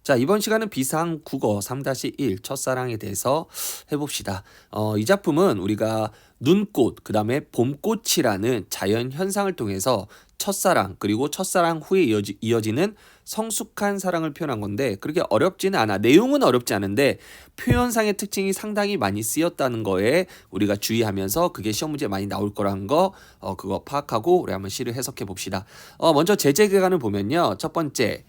자, 이번 시간은 비상 국어 3-1 첫사랑에 대해서 해봅시다. 이 작품은 우리가 눈꽃, 그 다음에 봄꽃이라는 자연 현상을 통해서 첫사랑, 그리고 첫사랑 후에 이어지는 성숙한 사랑을 표현한 건데 그렇게 어렵지는 않아. 내용은 어렵지 않은데 표현상의 특징이 상당히 많이 쓰였다는 거에 우리가 주의하면서 그게 시험 문제에 많이 나올 거라는 거 그거 파악하고 우리 한번 시를 해석해 봅시다. 먼저 제재기간을 보면요. 첫 번째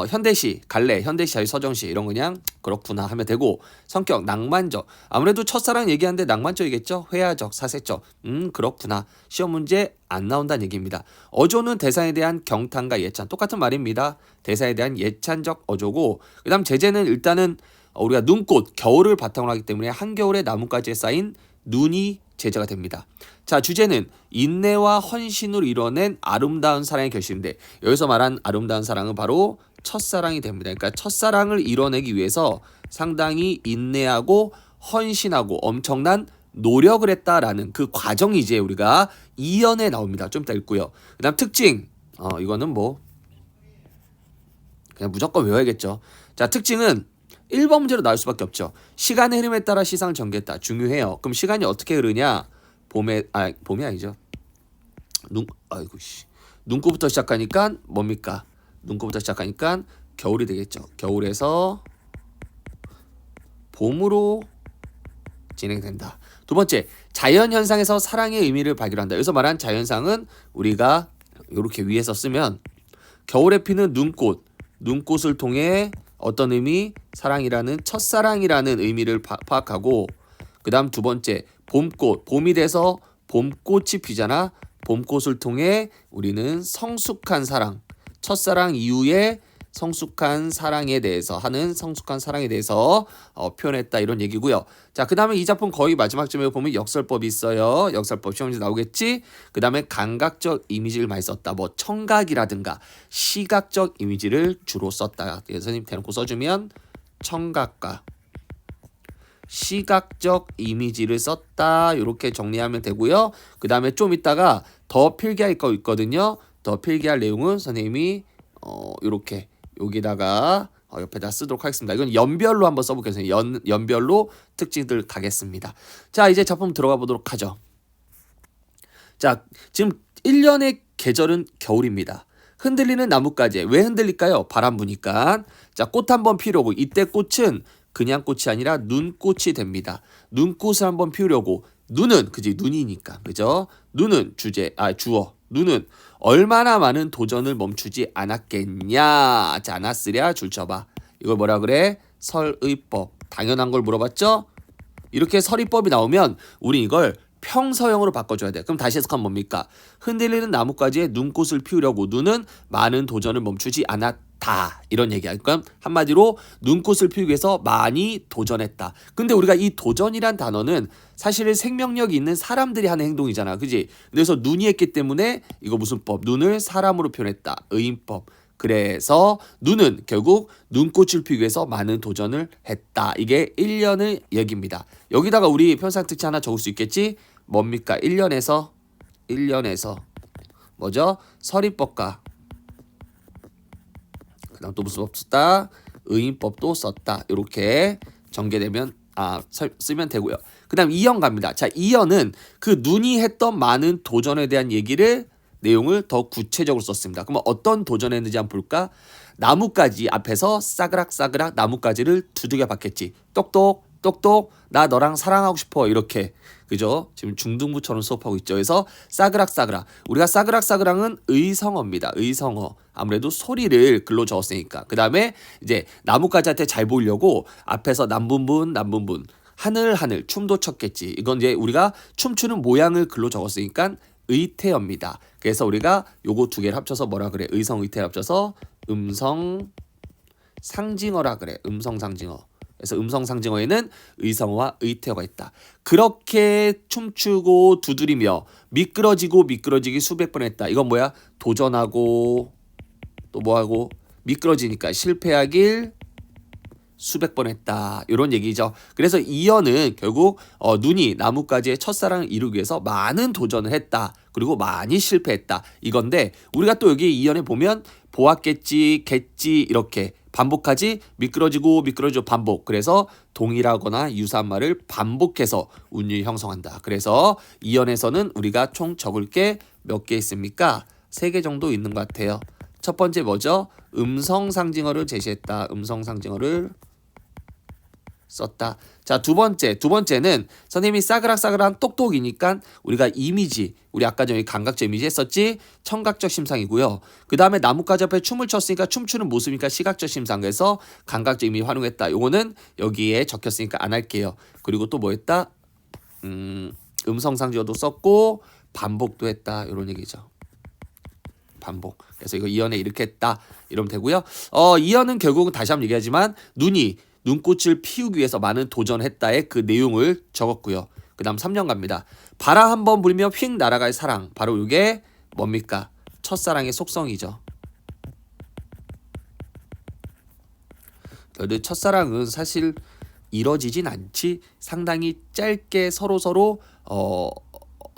현대시, 갈래, 현대시, 서정시 이런 거 그냥 그렇구나 하면 되고 성격 낭만적 아무래도 첫사랑 얘기하는데 낭만적이겠죠. 회화적, 사색적 그렇구나 시험 문제 안 나온다는 얘기입니다. 어조는 대상에 대한 경탄과 예찬 똑같은 말입니다. 대상에 대한 예찬적 어조고 그 다음 제재는 일단은 우리가 눈꽃, 겨울을 바탕으로 하기 때문에 한겨울에 나뭇가지에 쌓인 눈이 제재가 됩니다. 자, 주제는 인내와 헌신으로 이뤄낸 아름다운 사랑의 결실인데 여기서 말한 아름다운 사랑은 바로 첫사랑이 됩니다. 그러니까 첫사랑을 이뤄내기 위해서 상당히 인내하고 헌신하고 엄청난 노력을 했다라는 그 과정이 이제 우리가 이연에 나옵니다. 좀 이따 읽고요. 그 다음 특징 이거는 뭐 그냥 무조건 외워야겠죠. 자, 특징은 1번 문제로 나올 수밖에 없죠. 시간의 흐름에 따라 시상을 전개했다. 중요해요. 그럼 시간이 어떻게 흐르냐? 봄이 아니죠. 눈꽃부터 시작하니까 뭡니까? 눈꽃부터 시작하니까 겨울이 되겠죠. 겨울에서 봄으로 진행된다. 두 번째, 자연현상에서 사랑의 의미를 발견한다. 여기서 말한 자연상은 우리가 이렇게 위에서 쓰면 겨울에 피는 눈꽃을 통해 어떤 의미? 사랑이라는 첫사랑이라는 의미를 파악하고 그 다음 두 번째 봄꽃, 봄이 돼서 봄꽃이 피잖아. 봄꽃을 통해 우리는 성숙한 사랑, 첫사랑 이후에 성숙한 사랑에 대해서 표현했다 이런 얘기고요. 자, 그 다음에 이 작품 거의 마지막쯤에 보면 역설법이 있어요. 역설법 시험지 나오겠지. 그 다음에 감각적 이미지를 많이 썼다. 뭐 청각이라든가 시각적 이미지를 주로 썼다. 선생님 대놓고 써주면 청각과 시각적 이미지를 썼다. 이렇게 정리하면 되고요. 그 다음에 좀 이따가 더 필기할 거 있거든요. 더 필기할 내용은 선생님이 이렇게 여기다가 옆에다 쓰도록 하겠습니다. 이건 연별로 한번 써보겠습니다. 연별로 특징들 가겠습니다. 자, 이제 작품 들어가 보도록 하죠. 자, 지금 1년의 계절은 겨울입니다. 흔들리는 나뭇가지. 왜 흔들릴까요? 바람 부니까. 자, 꽃 한번 피우려고. 이때 꽃은 그냥 꽃이 아니라 눈꽃이 됩니다. 눈꽃을 한번 피우려고. 눈은 그지 눈이니까. 그죠? 눈은 주어. 눈은 얼마나 많은 도전을 멈추지 않았겠냐. 자, 않았으랴 줄 쳐봐. 이걸 뭐라 그래? 설의법. 당연한 걸 물어봤죠? 이렇게 설의법이 나오면 우리 이걸 평서형으로 바꿔줘야 돼. 그럼 다시 해석하면 뭡니까? 흔들리는 나뭇가지에 눈꽃을 피우려고 눈은 많은 도전을 멈추지 않았다. 이런 얘기야. 그러니까 한마디로 눈꽃을 피우기 위해서 많이 도전했다. 근데 우리가 이 도전이란 단어는 사실은 생명력이 있는 사람들이 하는 행동이잖아. 그지? 그래서 눈이 했기 때문에 이거 무슨 법? 눈을 사람으로 표현했다. 의인법. 그래서 눈은 결국 눈꽃을 피우기 위해서 많은 도전을 했다. 이게 1년의 얘기입니다. 여기다가 우리 편상 특징 하나 적을 수 있겠지? 뭡니까? 1년에서 뭐죠? 설의법과 그 다음 또 무슨 법 썼다? 의인법도 썼다. 이렇게 전개되면 쓰면 되고요. 그 다음 2연 갑니다. 자, 2연은 그 눈이 했던 많은 도전에 대한 내용을 더 구체적으로 썼습니다. 그럼 어떤 도전했는지 한번 볼까? 나뭇가지 앞에서 싸그락 나뭇가지를 두들겨 봤겠지. 똑똑 나 너랑 사랑하고 싶어 이렇게. 그죠? 지금 중등부처럼 수업하고 있죠. 그래서 싸그락 우리가 싸그락은 의성어입니다. 의성어. 아무래도 소리를 글로 적었으니까. 그 다음에 이제 나뭇가지한테 잘 보이려고 앞에서 남분분 하늘 춤도 췄겠지. 이건 이제 우리가 춤추는 모양을 글로 적었으니까 의태어입니다. 그래서 우리가 요거 두 개를 합쳐서 뭐라 그래? 의성 의태를 합쳐서 음성 상징어라 그래. 음성 상징어. 그래서 음성 상징어에는 의성어와 의태어가 있다. 그렇게 춤추고 두드리며 미끄러지기 수백 번 했다. 이건 뭐야? 도전하고 또 뭐하고 미끄러지니까 실패하길 수백 번 했다. 이런 얘기죠. 그래서 이연은 결국 눈이 나뭇가지의 첫사랑을 이루기 위해서 많은 도전을 했다. 그리고 많이 실패했다. 이건데 우리가 또 여기 이연에 보면 보았겠지, 겠지 이렇게 반복하지 미끄러지고 미끄러지고 반복. 그래서 동일하거나 유사한 말을 반복해서 운율 형성한다. 그래서 이연에서는 우리가 총 적을 게 몇 개 있습니까? 3개 정도 있는 것 같아요. 첫 번째 뭐죠? 음성 상징어를 제시했다. 음성 상징어를 썼다. 자, 두 번째는 선생님이 싸그락싸그락 똑똑이니까 우리가 이미지, 우리 아까 전에 감각적 이미지 했었지? 청각적 심상이고요. 그 다음에 나뭇가지 앞에 춤을 췄으니까 춤추는 모습이니까 시각적 심상. 그래서 감각적 이미지 활용했다. 요거는 여기에 적혔으니까 안 할게요. 그리고 또 뭐 했다? 음성 상징어도 썼고 반복도 했다. 이런 얘기죠. 반복. 그래서 이거 이연에 이렇게 했다. 이러면 되고요. 이연은 결국은 다시 한번 얘기하지만 눈꽃을 피우기 위해서 많은 도전했다의 그 내용을 적었고요. 그 다음 3년 갑니다. 바람 한번 불면 휙 날아갈 사랑. 바로 이게 뭡니까? 첫사랑의 속성이죠. 그래도 첫사랑은 사실 이뤄지진 않지. 상당히 짧게 서로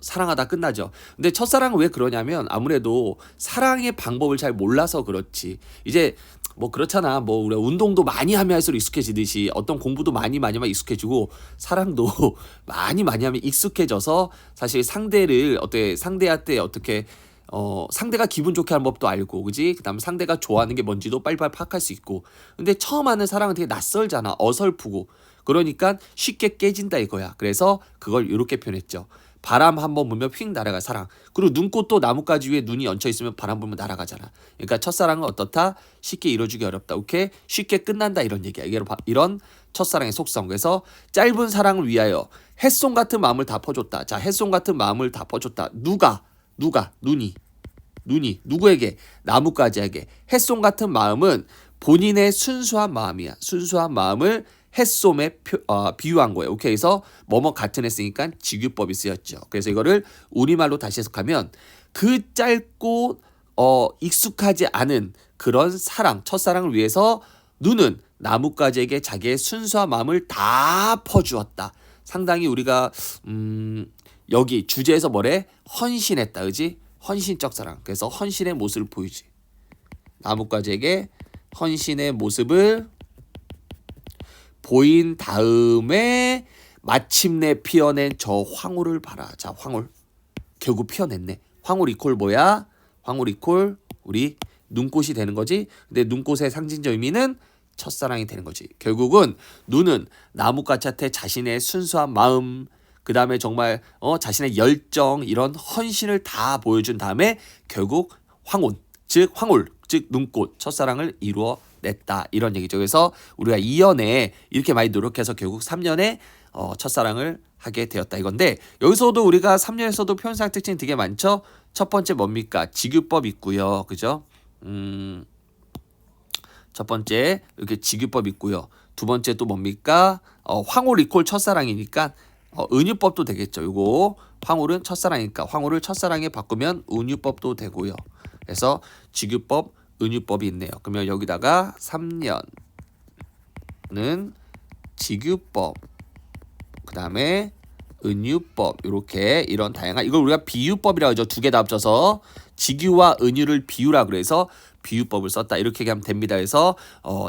사랑하다 끝나죠. 근데 첫사랑은 왜 그러냐면 아무래도 사랑의 방법을 잘 몰라서 그렇지. 이제 뭐 그렇잖아. 뭐 우리가 운동도 많이 하면 할수록 익숙해지듯이 어떤 공부도 많이 하면 익숙해지고 사랑도 많이 하면 익숙해져서 사실 상대한테 어떻게 상대가 기분 좋게 하는 법도 알고, 그지? 그다음에 상대가 좋아하는 게 뭔지도 빨리빨리 파악할 수 있고. 근데 처음 하는 사랑은 되게 낯설잖아. 어설프고. 그러니까 쉽게 깨진다 이거야. 그래서 그걸 이렇게 표현했죠. 바람 한번 불면 휙 날아갈 사랑. 그리고 눈꽃도 나뭇가지 위에 눈이 얹혀 있으면 바람 불면 날아가잖아. 그러니까 첫사랑은 어떻다? 쉽게 이루어지기 어렵다. 오케이? 쉽게 끝난다 이런 얘기야. 이런 첫사랑의 속성. 그래서 짧은 사랑을 위하여 햇송 같은 마음을 다 퍼줬다. 자, 햇송 같은 마음을 다 퍼줬다. 누가? 눈이 누구에게? 나뭇가지에게. 햇송 같은 마음은 본인의 순수한 마음이야. 순수한 마음을 햇솜에 비유한 거예요. 오케이. 그래서 뭐뭐 같은 했으니까 직유법이 쓰였죠. 그래서 이거를 우리말로 다시 해석하면 그 짧고 익숙하지 않은 그런 사랑, 첫사랑을 위해서 눈은 나뭇가지에게 자기의 순수한 마음을 다 퍼주었다. 상당히 우리가 여기 주제에서 뭐래? 헌신했다. 그지? 헌신적 사랑. 그래서 헌신의 모습을 보이지. 나뭇가지에게 헌신의 모습을 보인 다음에 마침내 피어낸 저 황홀을 봐라. 자, 황홀. 결국 피어냈네. 황홀 이퀄 뭐야? 황홀 이퀄 우리 눈꽃이 되는 거지. 근데 눈꽃의 상징적 의미는 첫사랑이 되는 거지. 결국은 눈은 나뭇가지한테 자신의 순수한 마음, 그 다음에 정말 자신의 열정, 이런 헌신을 다 보여준 다음에 결국 황홀, 즉 눈꽃, 첫사랑을 이루어냈다. 이런 얘기죠. 그래서 우리가 2년에 이렇게 많이 노력해서 결국 3년에 첫사랑을 하게 되었다 이건데, 여기서도 우리가 3년에서도 표현상 특징이 되게 많죠. 첫 번째 뭡니까? 직유법 있고요. 그죠? 첫 번째 이렇게 직유법 있고요. 두 번째 또 뭡니까? 황홀 이퀄 첫사랑이니까 은유법도 되겠죠. 이거 황홀은 첫사랑이니까 황홀을 첫사랑에 바꾸면 은유법도 되고요. 그래서 직유법, 은유법이 있네요. 그러면 여기다가 3년은 직유법, 그 다음에 은유법, 이렇게 이런 다양한, 이걸 우리가 비유법이라고 하죠. 두 개 다 합쳐서 직유와 은유를 비유라 그래서 비유법을 썼다. 이렇게 얘기하면 됩니다. 그래서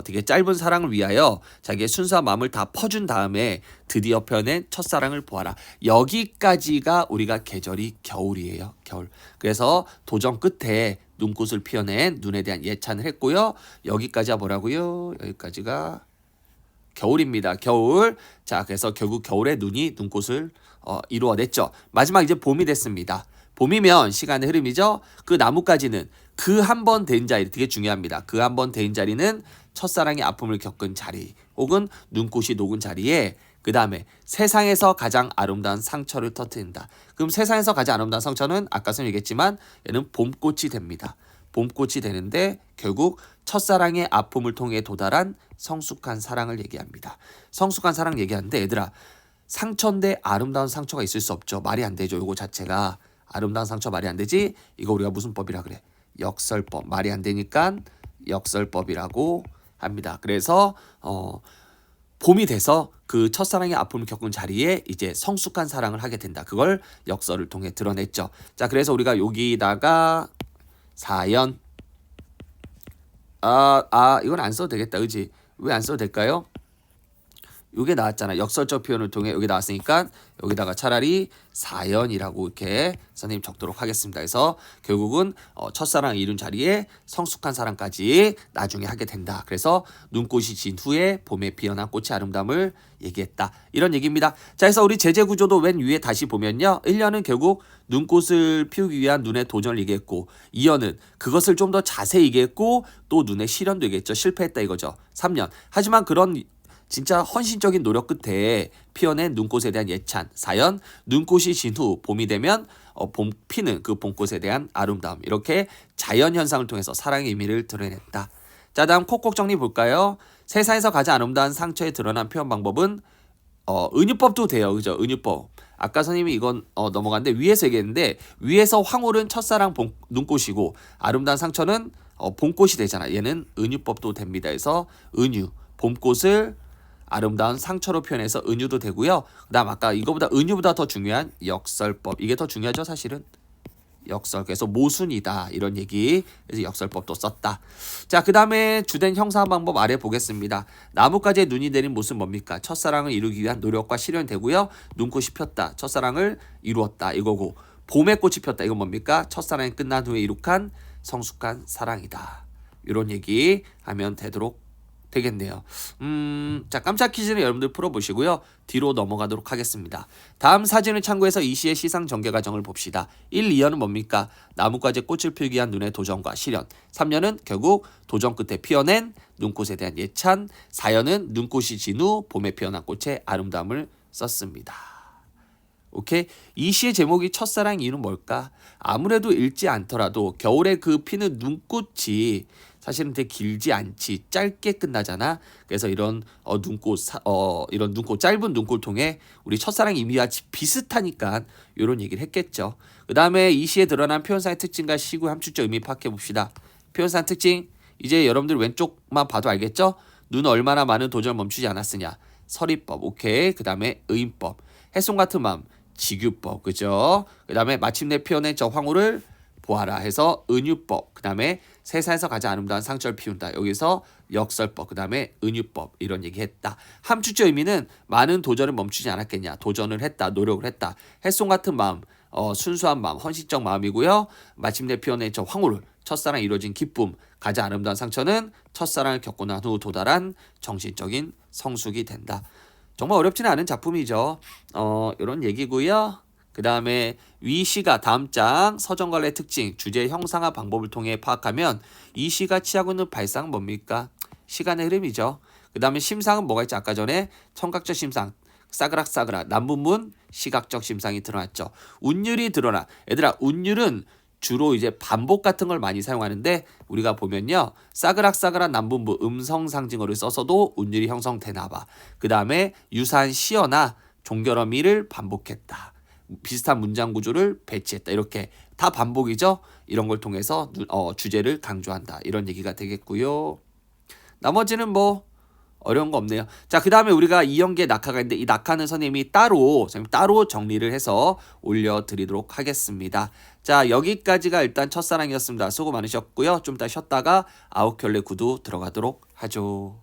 되게 짧은 사랑을 위하여 자기의 순수한 마음을 다 퍼준 다음에 드디어 펴낸 첫사랑을 보아라. 여기까지가 우리가 계절이 겨울이에요. 겨울. 그래서 도전 끝에 눈꽃을 피워낸 눈에 대한 예찬을 했고요. 여기까지가 뭐라고요? 여기까지가 겨울입니다. 겨울. 자, 그래서 결국 겨울에 눈꽃을 이루어냈죠. 마지막 이제 봄이 됐습니다. 봄이면 시간의 흐름이죠. 그 나뭇가지는 그 한 번 된 자리, 되게 중요합니다. 그 한 번 된 자리는 첫사랑의 아픔을 겪은 자리, 혹은 눈꽃이 녹은 자리에 그 다음에 세상에서 가장 아름다운 상처를 터뜨린다. 그럼 세상에서 가장 아름다운 상처는 아까 선생님 얘기했지만 얘는 봄꽃이 됩니다. 봄꽃이 되는데 결국 첫사랑의 아픔을 통해 도달한 성숙한 사랑을 얘기합니다. 성숙한 사랑 얘기하는데 얘들아, 상처인데 아름다운 상처가 있을 수 없죠. 말이 안 되죠. 이거 자체가 아름다운 상처 말이 안 되지. 이거 우리가 무슨 법이라 그래? 역설법. 말이 안 되니까 역설법이라고 합니다. 그래서 봄이 돼서 그 첫사랑의 아픔을 겪은 자리에 이제 성숙한 사랑을 하게 된다. 그걸 역설을 통해 드러냈죠. 자, 그래서 우리가 여기다가 사연 이건 안 써도 되겠다. 그지? 왜 안 써도 될까요? 요게 나왔잖아. 역설적 표현을 통해 여기 나왔으니까 여기다가 차라리 사연이라고 이렇게 선생님 적도록 하겠습니다. 그래서 결국은 첫사랑 이룬 자리에 성숙한 사랑까지 나중에 하게 된다. 그래서 눈꽃이 진 후에 봄에 피어난 꽃의 아름다움을 얘기했다. 이런 얘기입니다. 자, 그래서 우리 제재 구조도 왼 위에 다시 보면요. 1년은 결국 눈꽃을 피우기 위한 눈의 도전을 얘기했고 2년은 그것을 좀 더 자세히 얘기했고 또 눈의 실현도 얘기했죠. 실패했다 이거죠. 3년. 하지만 그런 진짜 헌신적인 노력 끝에 피어낸 눈꽃에 대한 예찬, 사연, 눈꽃이 진 후 봄이 되면 봄 피는 그 봄꽃에 대한 아름다움. 이렇게 자연 현상을 통해서 사랑의 의미를 드러냈다. 자, 다음 콕콕 정리 볼까요? 세상에서 가장 아름다운 상처에 드러난 표현 방법은 은유법도 돼요. 그죠? 은유법. 아까 선생님이 이건 넘어갔는데 위에서 얘기했는데 위에서 황홀은 첫사랑 눈꽃이고 아름다운 상처는 봄꽃이 되잖아. 얘는 은유법도 됩니다. 그래서 은유, 봄꽃을 아름다운 상처로 표현해서 은유도 되고요. 그다음 아까 이거보다 은유보다 더 중요한 역설법. 이게 더 중요하죠, 사실은. 역설. 그래서 모순이다. 이런 얘기. 그래서 역설법도 썼다. 자, 그다음에 주된 형사 방법 아래 보겠습니다. 나뭇가지에 눈이 내린 모습 뭡니까? 첫사랑을 이루기 위한 노력과 실현이 되고요. 눈꽃이 폈다. 첫사랑을 이루었다. 이거고. 봄에 꽃이 폈다. 이건 뭡니까? 첫사랑이 끝난 후에 이룩한 성숙한 사랑이다. 이런 얘기 하면 되도록 되겠네요. 자, 깜짝 퀴즈는 여러분들 풀어보시고요. 뒤로 넘어가도록 하겠습니다. 다음 사진을 참고해서 이 시의 시상 전개 과정을 봅시다. 1, 2년은 뭡니까? 나뭇가지에 꽃을 피우기 위한 눈의 도전과 실현. 3년은 결국 도전 끝에 피어낸 눈꽃에 대한 예찬. 4년은 눈꽃이 진 후 봄에 피어난 꽃의 아름다움을 썼습니다. 오케이? 이 시의 제목이 첫사랑 이유는 뭘까? 아무래도 읽지 않더라도 겨울에 그 피는 눈꽃이 사실은 되게 길지 않지 짧게 끝나잖아. 그래서 이런 이런 눈꽃 짧은 눈꽃을 통해 우리 첫사랑 의미와 비슷하니까 이런 얘기를 했겠죠. 그 다음에 이 시에 드러난 표현상의 특징과 시구의 함축적 의미 파악해 봅시다. 표현상 특징 이제 여러분들 왼쪽만 봐도 알겠죠? 눈은 얼마나 많은 도전을 멈추지 않았으냐. 서리법 오케이. 그 다음에 의인법 해송 같은 마음 지규법 그죠? 그 다음에 마침내 표현의 저 황홀을 보아라 해서 은유법 그 다음에 세상에서 가장 아름다운 상처를 피운다. 여기서 역설법 그 다음에 은유법 이런 얘기했다. 함축적 의미는 많은 도전을 멈추지 않았겠냐. 도전을 했다. 노력을 했다. 햇송 같은 마음 순수한 마음 헌신적 마음이고요. 마침내 표현의 저 황홀 첫사랑 이루어진 기쁨 가장 아름다운 상처는 첫사랑을 겪고 난 후 도달한 정신적인 성숙이 된다. 정말 어렵지는 않은 작품이죠. 이런 얘기고요. 그 다음에 위 시가 다음 장 서정관례 특징 주제 형상화 방법을 통해 파악하면 이 시가 취하고 있는 발상은 뭡니까? 시간의 흐름이죠. 그 다음에 심상은 뭐가 있죠? 아까 전에 청각적 심상 싸그락싸그락 남분문 시각적 심상이 드러났죠. 운율이 드러나. 얘들아 운율은 주로 이제 반복 같은 걸 많이 사용하는데 우리가 보면요. 싸그락싸그락 남분부 음성 상징어를 써서도 운율이 형성되나 봐. 그 다음에 유사한 시어나 종결어미를 반복했다. 비슷한 문장 구조를 배치했다. 이렇게 다 반복이죠. 이런 걸 통해서 주제를 강조한다. 이런 얘기가 되겠고요. 나머지는 뭐 어려운 거 없네요. 자, 그 다음에 우리가 2연계 낙하가 있는데 이 낙하는 선생님이 따로 정리를 해서 올려드리도록 하겠습니다. 자, 여기까지가 일단 첫사랑이었습니다. 수고 많으셨고요. 좀 이따 쉬었다가 아웃켤레 구두 들어가도록 하죠.